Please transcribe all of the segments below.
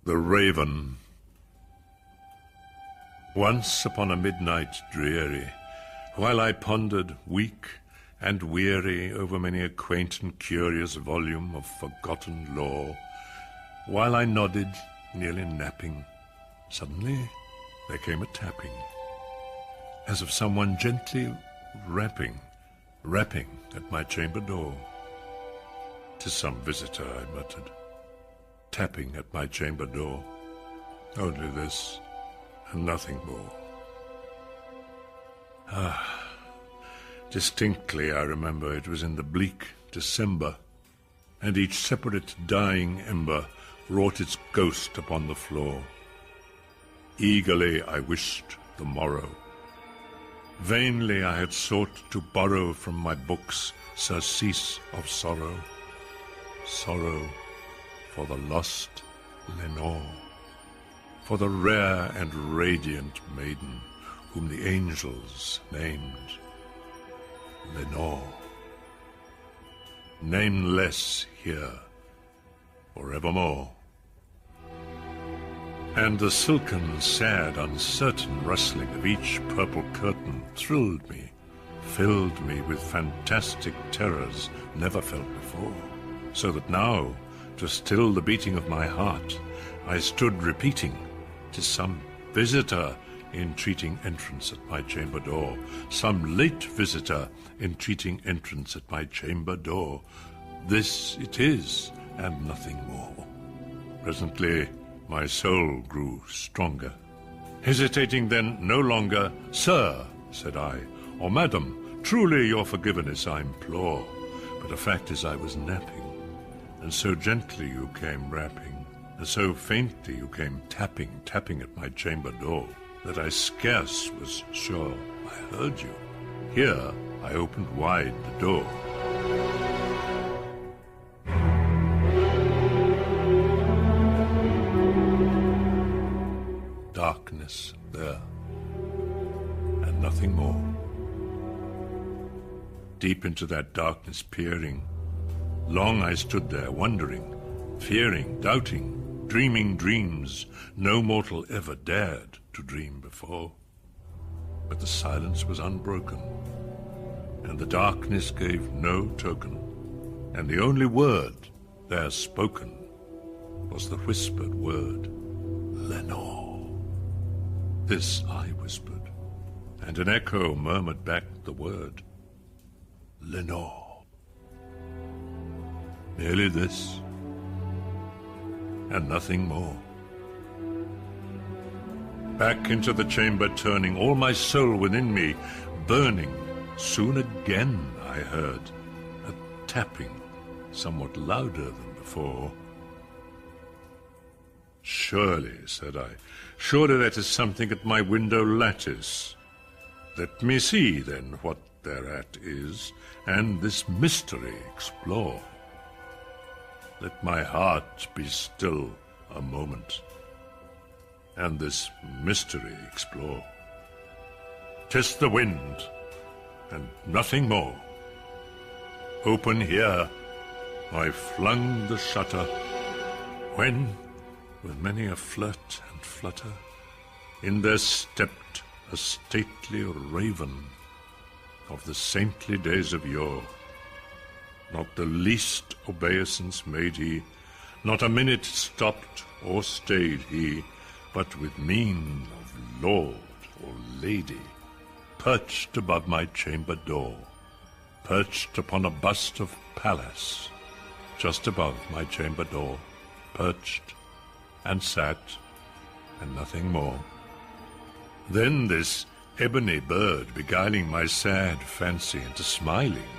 The Raven. Once upon a midnight dreary, while I pondered, weak and weary, over many a quaint and curious volume of forgotten lore, while I nodded, nearly napping, suddenly there came a tapping, as of someone gently rapping at my chamber door. "'Tis some visitor," I muttered, tapping at my chamber door. Only this, and nothing more. Distinctly I remember it was in the bleak December, and each separate dying ember wrought its ghost upon the floor. Eagerly I wished the morrow. Vainly I had sought to borrow from my books surcease of sorrow, sorrow for the lost Lenore, for the rare and radiant maiden whom the angels named Lenore. Nameless here forevermore. And the silken, sad, uncertain rustling of each purple curtain thrilled me, filled me with fantastic terrors never felt before, so that now, to still the beating of my heart, I stood repeating, "'Tis some visitor entreating entrance at my chamber door, some late visitor entreating entrance at my chamber door. This it is, and nothing more." Presently my soul grew stronger. Hesitating then no longer, "Sir," said I, "or Madam, truly your forgiveness I implore, but the fact is I was napping, and so gently you came rapping, and so faintly you came tapping at my chamber door, that I scarce was sure I heard you. Here I opened wide the door." Darkness there, and nothing more. Deep into that darkness peering, long I stood there, wondering, fearing, doubting, dreaming dreams no mortal ever dared to dream before. But the silence was unbroken, and the darkness gave no token, and the only word there spoken was the whispered word, "Lenore." This I whispered, and an echo murmured back the word, "Lenore." Merely this, and nothing more. Back into the chamber turning, all my soul within me burning, soon again I heard a tapping somewhat louder than before. "Surely," said I, "surely that is something at my window lattice. Let me see, then, what thereat is, and this mystery explore. Let my heart be still a moment, and this mystery explore. 'Tis the wind, and nothing more. Open here, I flung the shutter, when, with many a flirt and flutter, in there stepped a stately raven of the saintly days of yore. Not the least obeisance made he, not a minute stopped or stayed he, but with mien of lord or lady, perched above my chamber door, perched upon a bust of Pallas, just above my chamber door, perched and sat, and nothing more. Then this ebony bird beguiling my sad fancy into smiling,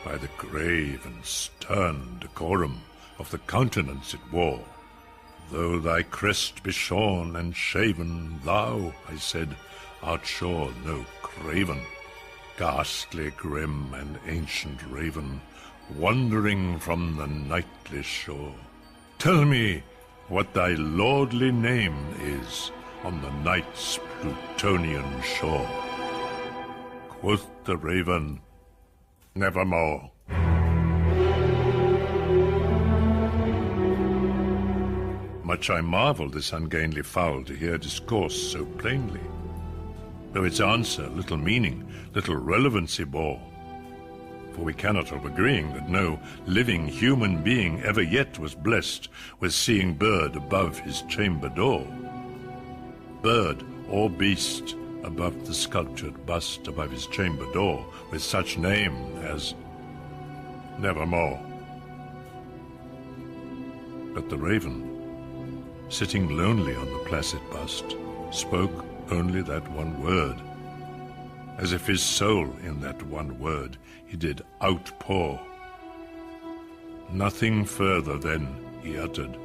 by the grave and stern decorum of the countenance it wore. "Though thy crest be shorn and shaven, thou," I said, "art sure no craven, ghastly, grim, and ancient raven, wandering from the nightly shore. Tell me what thy lordly name is on the night's Plutonian shore." Quoth the raven, Much I marvel this ungainly fowl to hear discourse so plainly, though its answer little meaning, little relevancy bore. For we cannot help agreeing that no living human being ever yet was blessed with seeing bird above his chamber door. Bird or beast above the sculptured bust above his chamber door, with such name as Nevermore. But the raven, sitting lonely on the placid bust, spoke only that one word, as if his soul in that one word he did outpour. Nothing further then he uttered,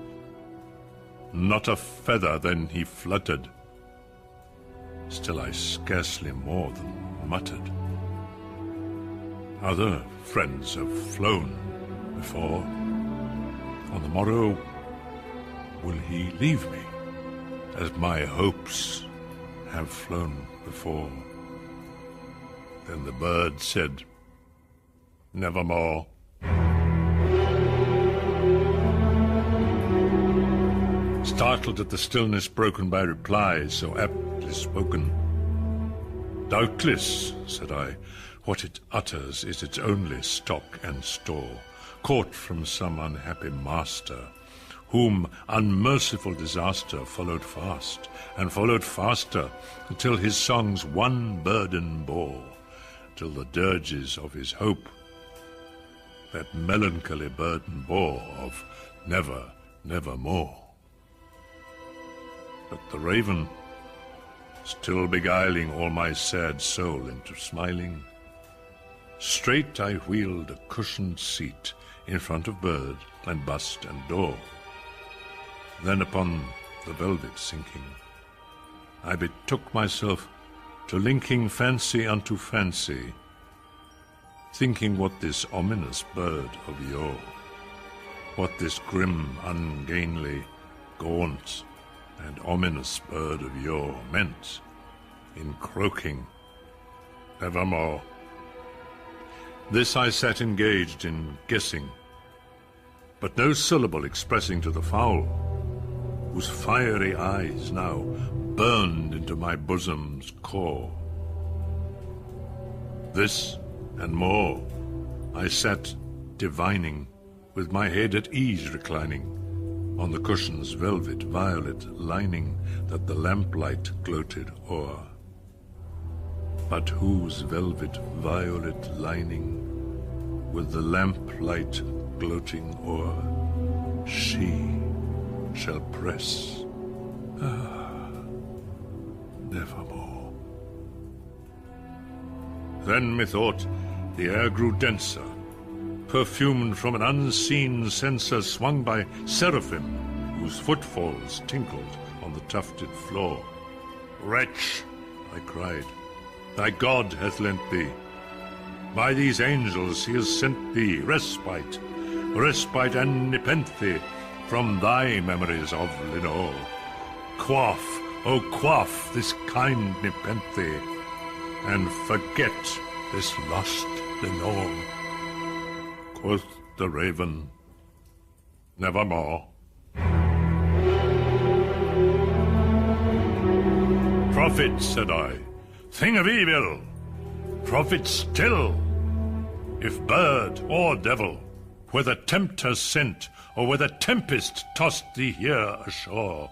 not a feather then he fluttered. Still I scarcely more than muttered. Other friends have flown before. On the morrow will he leave me, as my hopes have flown before? Then the bird said, Nevermore. Startled at the stillness broken by replies so aptly spoken. Doubtless, said I, what it utters is its only stock and store, caught from some unhappy master, whom unmerciful disaster followed fast, and followed faster, until his songs one burden bore, till the dirges of his hope that melancholy burden bore of never, nevermore. But the raven, still beguiling all my sad soul into smiling, straight I wheeled a cushioned seat in front of bird and bust and door. Then upon the velvet sinking, I betook myself to linking fancy unto fancy, thinking what this ominous bird of yore, what this grim, ungainly, gaunt, and ominous bird of yore meant in croaking, Nevermore. This I sat engaged in guessing, but no syllable expressing to the fowl, whose fiery eyes now burned into my bosom's core. This and more I sat divining, with my head at ease reclining on the cushion's velvet violet lining that the lamplight gloated o'er. But whose velvet violet lining, with the lamplight gloating o'er, she shall press, nevermore. Then methought the air grew denser, perfumed from an unseen censer swung by seraphim, whose footfalls tinkled on the tufted floor. Wretch, I cried, thy God hath lent thee. By these angels he has sent thee respite, respite and nepenthe from thy memories of Lenore. Quaff, oh quaff this kind nepenthe, and forget this lost Lenore. Quoth the raven, Nevermore. Prophet, said I, thing of evil, prophet still, if bird or devil, whether tempter sent, or whether tempest tossed thee here ashore,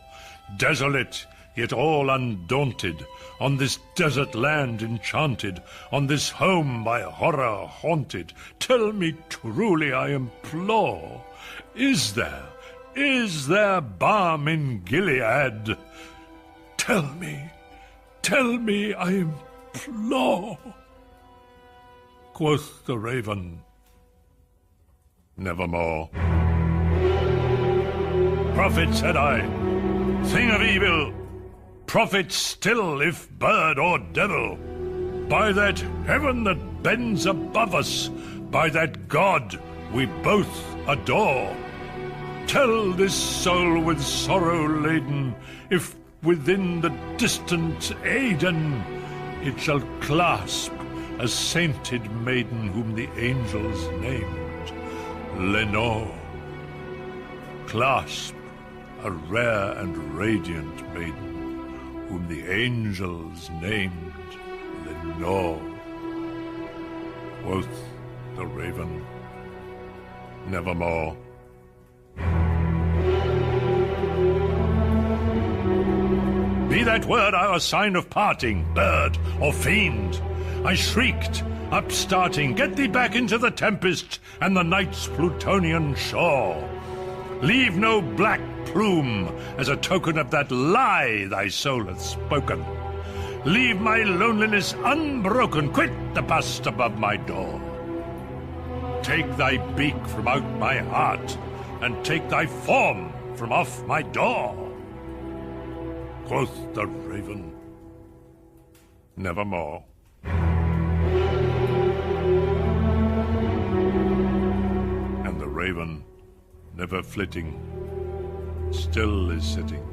desolate, yet all undaunted, on this desert land enchanted, on this home by horror haunted, tell me truly, I implore, is there balm in Gilead? Tell me, I implore. Quoth the raven, Nevermore. Prophet, said I, thing of evil, prophet still, if bird or devil, by that heaven that bends above us, by that God we both adore, tell this soul with sorrow laden, if within the distant Aidenn it shall clasp a sainted maiden whom the angels named Lenore. Clasp a rare and radiant maiden, whom the angels named Lenore. Quoth the raven, nevermore. Be that word our sign of parting, bird or fiend, I shrieked, upstarting, get thee back into the tempest and the night's Plutonian shore. Leave no black plume as a token of that lie thy soul hath spoken. Leave my loneliness unbroken, quit the bust above my door. Take thy beak from out my heart, and take thy form from off my door. Quoth the raven, nevermore. And the raven, never flitting, still is sitting.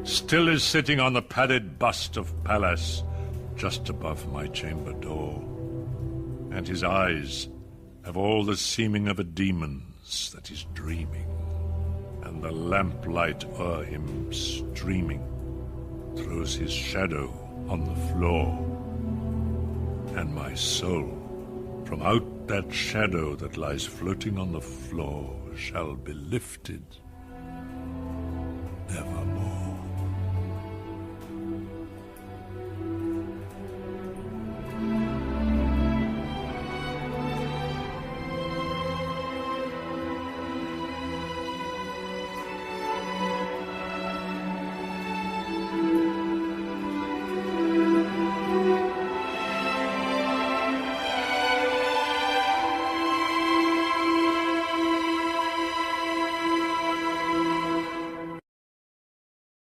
Still is sitting on the padded bust of Pallas, just above my chamber door. And his eyes have all the seeming of a demon's that is dreaming, and the lamplight o'er him streaming throws his shadow on the floor. And my soul, from out that shadow that lies floating on the floor, shall be lifted nevermore.